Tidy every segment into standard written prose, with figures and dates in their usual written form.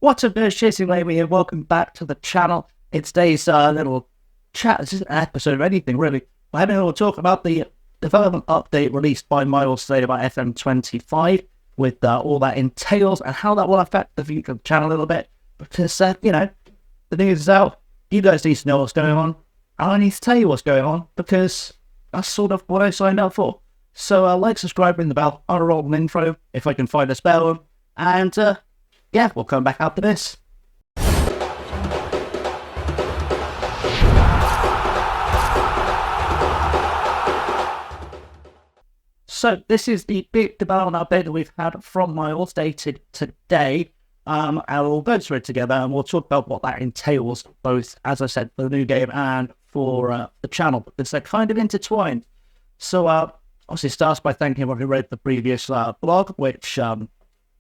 What's up, guys? Chasing Lately here. Welcome back to the channel. It's today's little chat. This isn't an episode of anything, really. We're having a little talk about the development update released by Miles today about FM25, with all that entails and how that will affect the future of the channel a little bit. Because, the news is out. You guys need to know what's going on. And I need to tell you what's going on, because that's sort of what I signed up for. So, like, subscribe, ring the bell. I'll roll an intro if I can find a spell one. And, yeah, we'll come back after this. So this is the big development update that we've had from Miles dated today. And we'll go through it together and we'll talk about what that entails, both, as I said, for the new game and for the channel, because they're kind of intertwined. So obviously it starts by thanking everyone who read the previous blog, which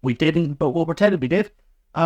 we didn't, but we'll pretend we did.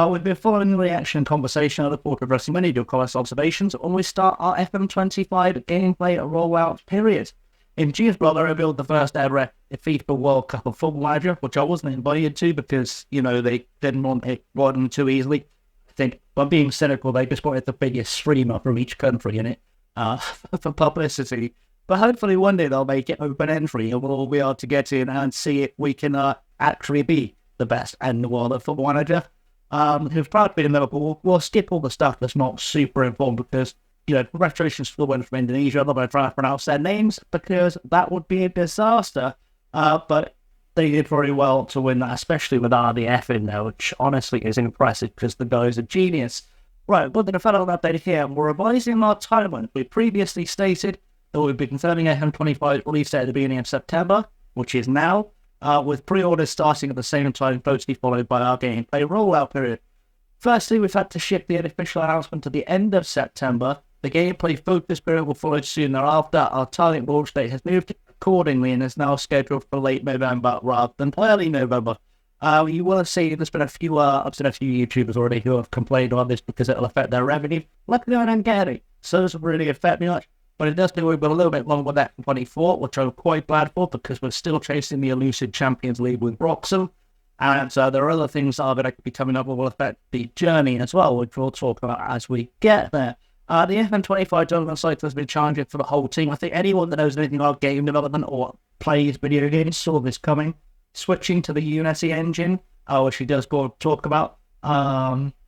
We've been following the reaction and conversation of the Port of Wrestling. Many of your comments and observations when we start our FM25 gameplay rollout period. In G's blog, I revealed the first ever FIFA World Cup of Football Manager, which I wasn't invited to because, they didn't want it running too easily. I think, by being cynical, they just wanted the biggest streamer from each country in it for publicity. But hopefully one day they'll make it open entry and we'll all be able to get in and see if we can actually be the best in the world of Football Manager. Who's proud to be in Liverpool. We'll skip all the stuff that's not super important because, congratulations to the ones from Indonesia. I'm not going to try to pronounce their names because that would be a disaster. But they did very well to win that, especially with RDF in there, which honestly is impressive because the guy's a genius. Right, but the development update here. We're revising our timeline. We previously stated that we'd be confirming FM25 release at the beginning of September, which is now. With pre-orders starting at the same time, closely followed by our gameplay rollout period. Firstly, we've had to shift the official announcement to the end of September. The gameplay focus period will follow soon thereafter. Our target launch date has moved accordingly and is now scheduled for late November rather than early November. You will have seen there's been I've seen a few YouTubers already who have complained on this because it'll affect their revenue. Luckily, I don't get it, so it doesn't really affect me much. But it does mean we've got a little bit longer with FM24, which I'm quite glad for because we're still chasing the elusive Champions League with Roxham. And there are other things that are going to be coming up that will affect the journey as well, which we'll talk about as we get there. The FM25 development cycle has been challenging for the whole team. I think anyone that knows anything about game development or plays video games saw this coming. Switching to the Unity engine, which he does go talk about,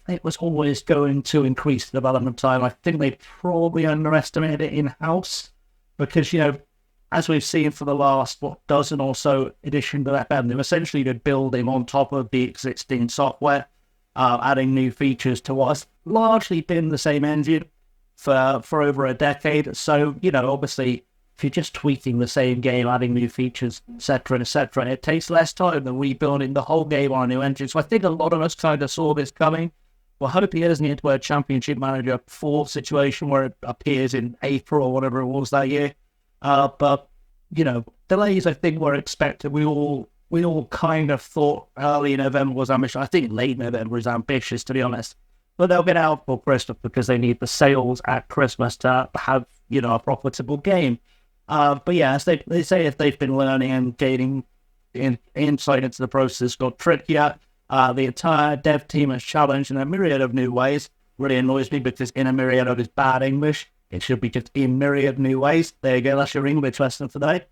it was always going to increase the development time. I think they probably underestimated it in-house because, as we've seen for the last, dozen or so editions of FM, they're essentially building on top of the existing software, adding new features to what has largely been the same engine for over a decade. So, obviously, if you're just tweaking the same game, adding new features, etc., it takes less time than rebuilding the whole game on a new engine. So I think a lot of us kind of saw this coming. We're hoping it isn't into a Championship Manager 4 situation where it appears in April or whatever it was that year. But, delays I think were expected. We all kind of thought early November was ambitious. I think late November is ambitious, to be honest. But they'll get out for Christmas because they need the sales at Christmas to have, a profitable game. But yeah, as they say, if they've been learning and gaining insight into the process, got trickier. The entire dev team has challenged in a myriad of new ways. Really annoys me because in a myriad of is bad English. It should be just in myriad new ways. There you go, that's your English lesson for today.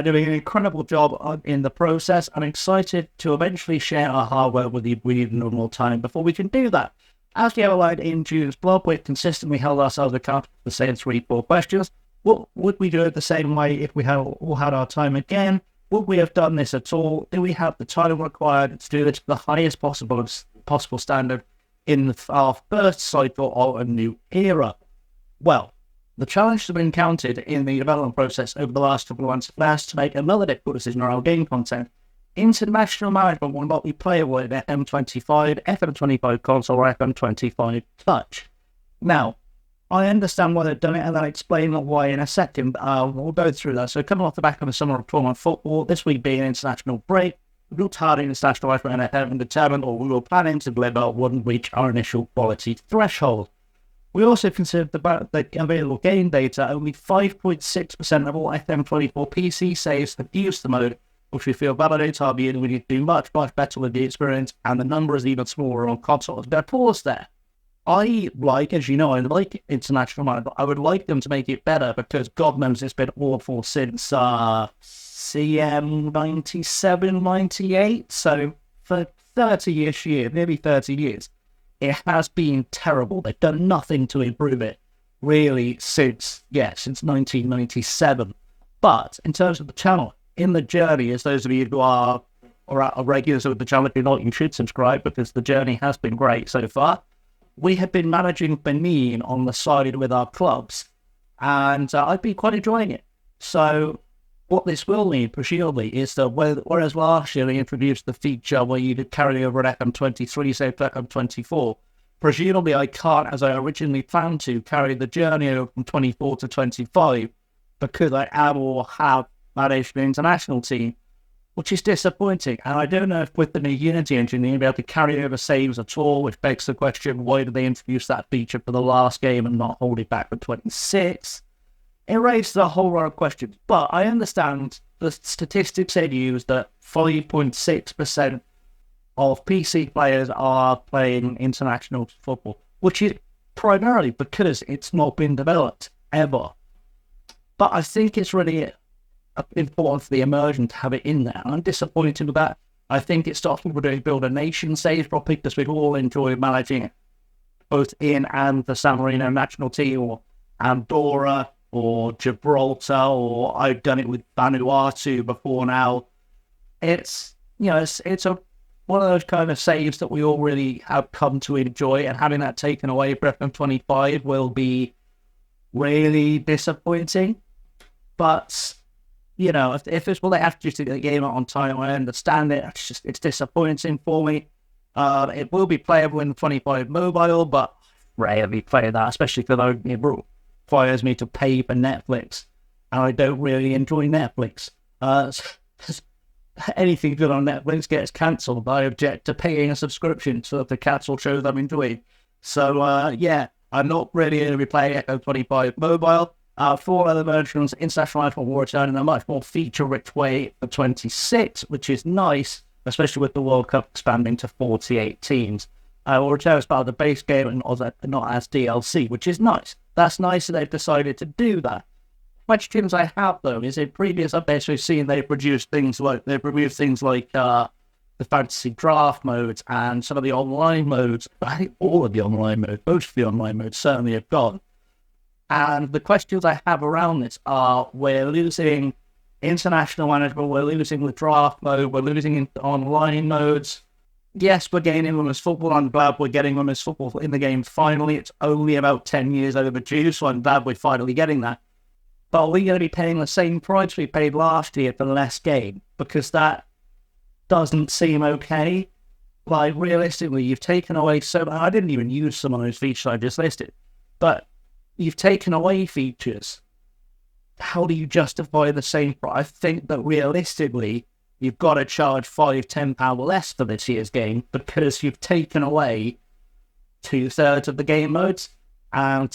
Doing an incredible job in the process. I'm excited to eventually share our hardware with you. We need a little more time before we can do that. As we outlined in June's blog, we've consistently held ourselves accountable for the same 3-4 questions. What would we do it the same way if we had all had our time again? Would we have done this at all? Do we have the time required to do this to the highest possible standard in our first cycle of a new era? Well, the challenge has been encountered in the development process over the last couple of months first to make another difficult decision around game content. International management will not be playable in FM25, FM25 console, or FM25 touch. Now, I understand why they've done it, and I'll explain why in a second. We'll go through that. So coming off the back of the summer of tournament football, this week being an international break, we looked hard at international life for NFL and determined, or we were planning to deliver, wouldn't reach our initial quality threshold. We also considered the available game data. Only 5.6% of all FM24 PC saves have used the mode, which we feel validates our view that we need to do much, much better with the experience, and the number is even smaller on consoles. But pause there. I like, as you know, I like international management. I would like them to make it better because God knows it's been awful since CM 97, 98. So for 30-ish years, nearly 30 years, it has been terrible. They've done nothing to improve it, really, since 1997. But in terms of the channel, in the journey, as those of you who are regulars of the channel, if you're not, you should subscribe because the journey has been great so far. We have been managing Benin on the side with our clubs, and I've been quite enjoying it. So what this will mean, presumably, is that whereas last year they introduced the feature where you could carry over an FM23, say FM24, presumably I can't, as I originally planned to, carry the journey over from 24 to 25 because I am or have managed the international team, which is disappointing. And I don't know if with the new Unity engine, they'll be able to carry over saves at all, which begs the question, why did they introduce that feature for the last game and not hold it back for 26? It raises a whole lot of questions. But I understand the statistics they use that 5.6% of PC players are playing international football, which is primarily because it's not been developed ever. But I think it's really important for the immersion to have it in there. I'm disappointed with that. I think it starts people to build a nation stage properly because we all enjoy managing it, both in and the San Marino national team, or Andorra, or Gibraltar, or I've done it with Vanuatu before now. It's one of those kind of saves that we all really have come to enjoy, and having that taken away for FM25 will be really disappointing. But if it's what they have to do to get the game out on time, I understand it. It's disappointing for me. It will be playable in the 25 mobile, but rarely play that, especially because it requires me to pay for Netflix, and I don't really enjoy Netflix. Anything good on Netflix gets cancelled. I object to paying a subscription to the cancelled shows I'm enjoying. So, I'm not really going to be playing Echo 25 mobile. For other versions, International Management will return in a much more feature-rich way for 26, which is nice, especially with the World Cup expanding to 48 teams. Will return as part of the base game and not as DLC, which is nice. That's nice that they've decided to do that. Questions I have, though, is in previous updates we've seen they've removed things like the fantasy draft modes and some of the online modes. I think all of the online modes, most of the online modes certainly have gone. And the questions I have around this are, we're losing international management, we're losing the draft mode, we're losing online modes. Yes, we're gaining women's football. I'm glad we're getting women's football in the game finally. It's only about 10 years overdue, so I'm glad we're finally getting that. But are we going to be paying the same price we paid last year for less game? Because that doesn't seem okay. Like, realistically, you've taken away I didn't even use some of those features I just listed, but you've taken away features. How do you justify the same price? I think that realistically, you've got to charge £5-10 less for this year's game because you've taken away 2/3 of the game modes, and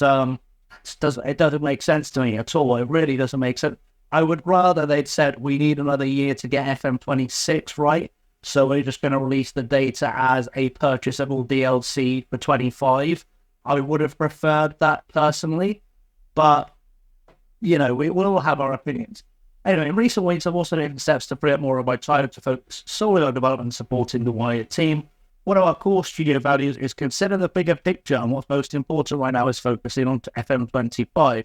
it doesn't make sense to me at all. It really doesn't make sense. I would rather they'd said we need another year to get FM26 right, so we're just going to release the data as a purchasable DLC for 25. I would have preferred that personally, but we will have our opinions. Anyway, in recent weeks, I've also taken steps to free up more of my time to focus solely on development and supporting the wider team. One of our core studio values is consider the bigger picture, and what's most important right now is focusing on FM25,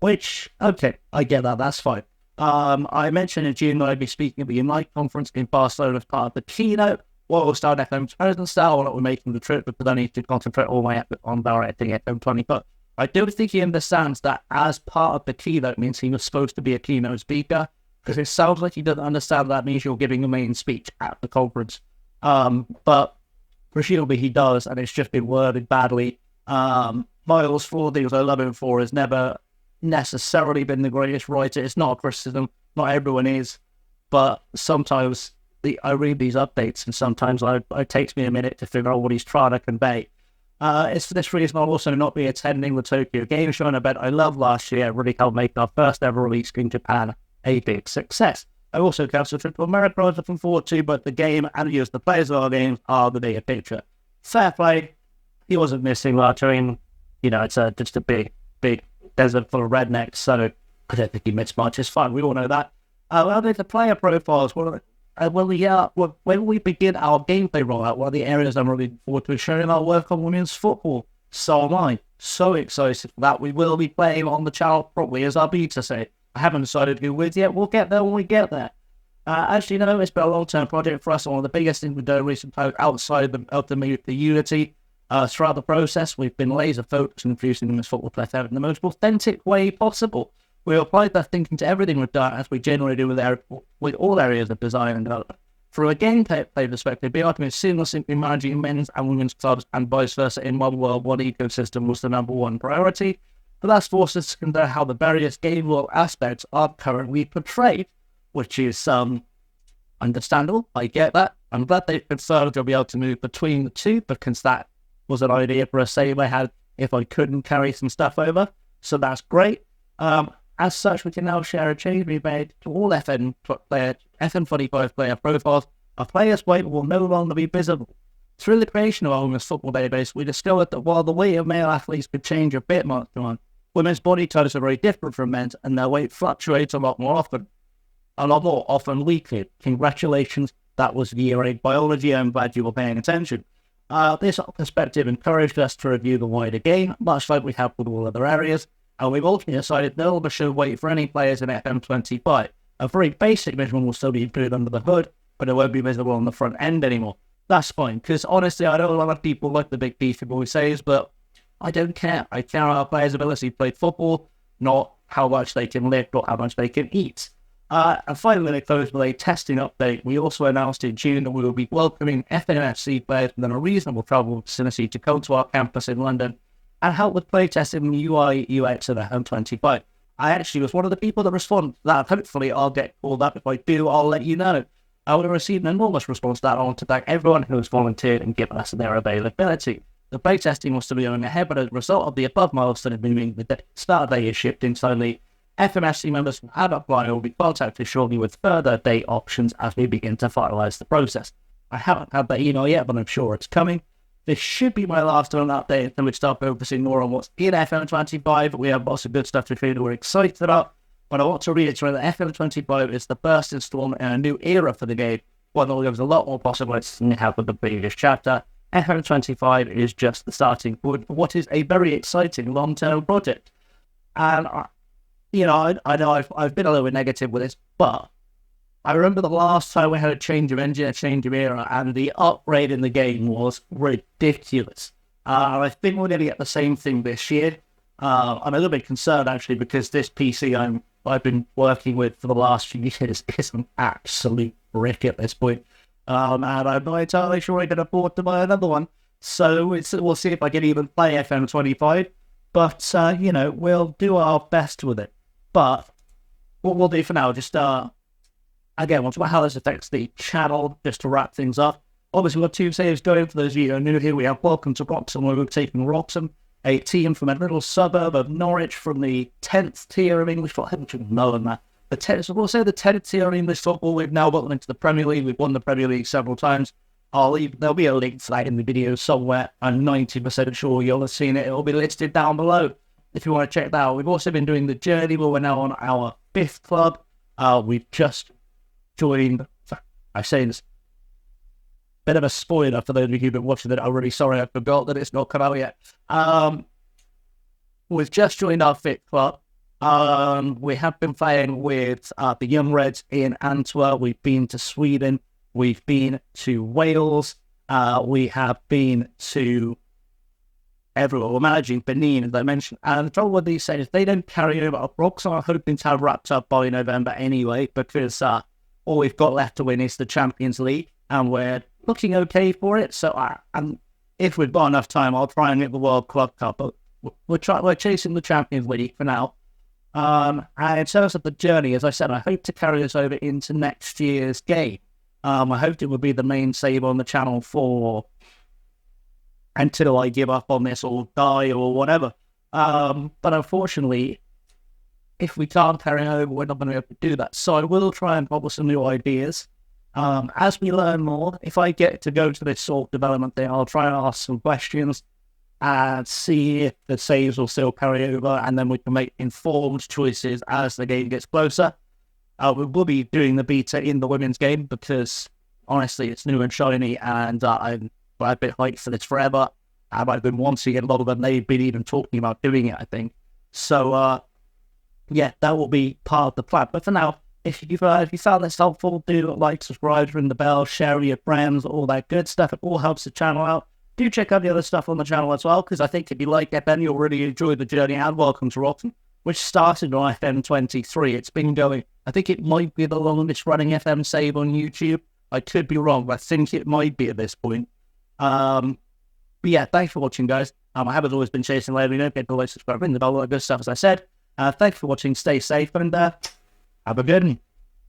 which, okay, I get that, that's fine. I mentioned in June that I'd be speaking at the Unite conference in Barcelona as part of the keynote. Well, we'll start FM's present style, that we're making the trip, but I need to concentrate all my effort on directing FM25. I don't think he understands that as part of the keynote means he was supposed to be a keynote speaker, because it sounds like he doesn't understand that means you're giving the main speech at the conference. But presumably he does, and it's just been worded badly. Miles Fordy, as I love him for, has never necessarily been the greatest writer. It's not a criticism, not everyone is, but sometimes I read these updates and sometimes it takes me a minute to figure out what he's trying to convey. It's for this reason I'll also not be attending the Tokyo Game Show, and I bet I loved last year. It really helped make our first ever release in Japan a big success. I also cancelled a trip to America I was looking forward to, but the game and the players of our games are the bigger picture. Fair play. He wasn't missing much. I mean, it's just a big desert full of rednecks, so I don't think he missed much. It's fine. We all know that. Well, there's the player profiles. When we begin our gameplay rollout, one of the areas I'm really looking forward to is sharing our work on women's football. So am I. So excited for that. We will be playing on the channel probably as our beta say. I haven't decided who with yet. We'll get there when we get there. Actually, no, it's been a long-term project for us. One of the biggest things we've done recently outside of the Unity. Throughout the process, we've been laser focused on infusing women's football players out in the most authentic way possible. We applied that thinking to everything we've done, as we generally do with all areas of design and development. From a gameplay perspective, being able to seamlessly managing men's and women's clubs and vice versa in one world, one ecosystem was the number one priority. But that's forced us to consider how the various game world aspects are currently portrayed, which is understandable. I get that. I'm glad they've confirmed they'll be able to move between the two, because that was an idea for a save I had if I couldn't carry some stuff over. So that's great. As such, we can now share a change we made to all FM25 player profiles. Our players' weight will no longer be visible. Through the creation of our women's football database, we discovered that while the weight of male athletes could change a bit month to month, women's body types are very different from men's, and their weight fluctuates a lot more often weekly. Congratulations, that was year 8 biology. I'm glad you were paying attention. This perspective encouraged us to review the wider game, much like we have with all other areas, and we've ultimately decided no longer should wait for any players in FM25. A very basic measurement will still be included under the hood, but it won't be visible on the front end anymore. That's fine, because honestly, I know a lot of people like the big beefy boy says, but I don't care. I care about our players' ability to play football, not how much they can lift or how much they can eat. And finally, they closed with a testing update. We also announced in June that we will be welcoming FNFC players within a reasonable travel vicinity to come to our campus in London and help with playtesting the UI UX of the FM25. I actually was one of the people that responded to that. Hopefully, I'll get called up. If I do, I'll let you know. I would have received an enormous response to that. I want to thank everyone who has volunteered and given us their availability. The playtesting was to be going ahead, but as a result of the above milestone of moving, the start date is shifting slowly. FMFC members who have applied will be contacted shortly with further date options as we begin to finalise the process. I haven't had that email yet, but I'm sure it's coming. This should be my last one update until we start focusing more on what's in FM25. We have lots of good stuff to feel that we're excited about, but I want to reiterate that FM25 is the first installment in a new era for the game, one that gives a lot more possibilities than we have with the previous chapter. FM25 is just the starting point for what is a very exciting long-term project. And I know I've been a little bit negative with this, but I remember the last time we had a change of engine, a change of era, and the upgrade in the game was ridiculous. I think we're going to get the same thing this year. I'm a little bit concerned, actually, because this PC I've been working with for the last few years is an absolute brick at this point. And I'm not entirely sure I can afford to buy another one. So we'll see if I can even play FM25. But, we'll do our best with it. But what we'll do for now, just, again, we'll talk about how this affects the channel, just to wrap things up. Obviously, we've got 2 saves going. For those of you who are new here, we have Welcome to Wroxham, where we're taking Wroxham, a team from a little suburb of Norwich from the 10th tier of English football. I haven't even known that. We'll say the 10th tier of English football. We've now got them into the Premier League. We've won the Premier League several times. There'll be a link to that in the video somewhere. I'm 90% sure you'll have seen it. It'll be listed down below if you want to check that out. We've also been doing the journey where we're now on our 5th club. We've just joined. I say this, bit of a spoiler for those of you who've been watching it. I'm really sorry I forgot that it's not come out yet. We've just joined our 5th club. We have been playing with the Young Reds in Antwerp. We've been to Sweden. We've been to Wales. We have been to everywhere. We're managing Benin, as I mentioned. And the trouble with these saves, they don't carry over. Wroxham are hoping to have wrapped up by November anyway, because all we've got left to win is the Champions League, and we're looking okay for it. So, and if we've got enough time, I'll try and get the World Club Cup. But we're chasing the Champions League for now. And in terms of the journey, as I said, I hope to carry this over into next year's game. I hoped it would be the main save on the channel until I give up on this or die or whatever. But unfortunately, if we can't carry over, we're not going to be able to do that. So I will try and publish some new ideas. As we learn more, if I get to go to this sort of development thing, I'll try and ask some questions and see if the saves will still carry over, and then we can make informed choices as the game gets closer. We will be doing the beta in the women's game because, honestly, it's new and shiny, and I've been hyped for this forever. I've been wanting it longer than they've been even talking about doing it, I think. So, yeah, that will be part of the plan. But for now, if you found this helpful, do like, subscribe, ring the bell, share with your friends, all that good stuff. It all helps the channel out. Do check out the other stuff on the channel as well, because I think if you like FM, you'll really enjoy the journey. And welcome to Rotten, which started on FM 23. It's been going, I think it might be the longest running FM save on YouTube. I could be wrong, but I think it might be at this point. But yeah, thanks for watching, guys. I haven't always been chasing later. Don't forget to like, subscribe, ring the bell, all that good stuff, as I said. Thanks for watching. Stay safe, and have a good one.